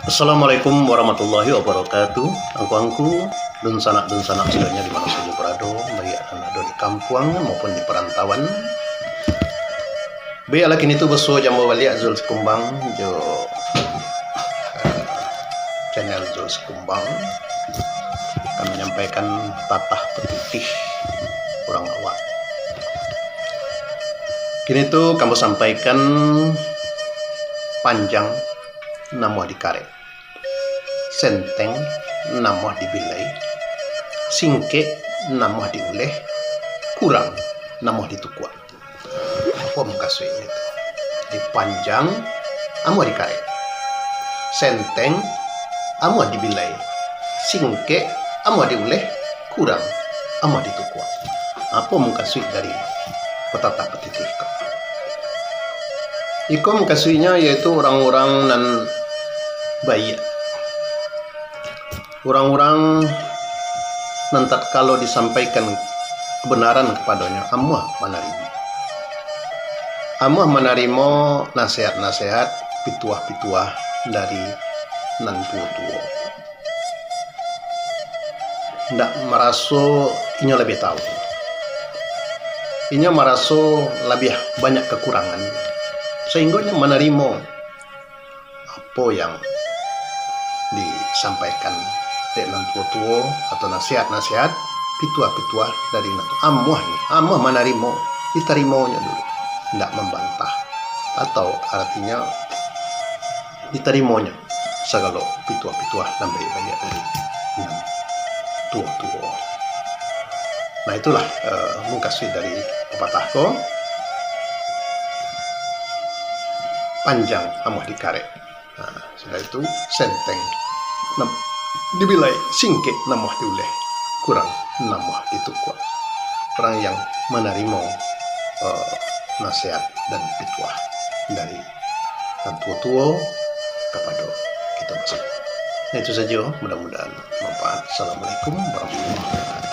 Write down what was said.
Assalamualaikum warahmatullahi wabarakatuh. Angku-angku, dun sanak sebenarnya di mana saja berada, baik ada di kampung maupun di perantauan. Baik ala kini tu beso jamu balik Zul Sekumbang jo channel Zul Sekumbang akan menyampaikan tatah petitih kurang awak. Kini tu kamu sampaikan panjang nama dikaret, senteng nama dibilai, singke nama diuleh, kurang nama ditukua. Apa mengkasuinya itu? Dipanjang amo dikaret, senteng amo dibilai, singke amo diuleh, kurang amo ditukua. Apa mengkasui dari petata petitih kau? Iko mengkasuinya yaitu orang-orang nan baik, orang-orang nanti kalau disampaikan kebenaran kepadanya amuah menerima nasihat-nasihat pituah-pituah dari nan tua-tua. Ndak merasa inya lebih tahu, inya merasa lebih banyak kekurangan, sehingga menerima apa yang disampaikan dengan tua-tua atau nasihat-nasihat pituah-pituah dari natu amuh menerima, diterimanya dulu, tidak membantah, atau artinya diterimanya segala pituah-pituah dan baik-baik dari tua-tua. Nah itulah mengkasih dari pepatahku, panjang amuh dikaret. Nah, sudah itu senteng dibilai, singke namuh diuleh, kurang namuh ditukua. Orang yang menerima nasihat dan pituah dari tua-tua kepada kita masing. Nah, itu saja, mudah-mudahan bermanfaat. Assalamualaikum warahmatullahi wabarakatuh.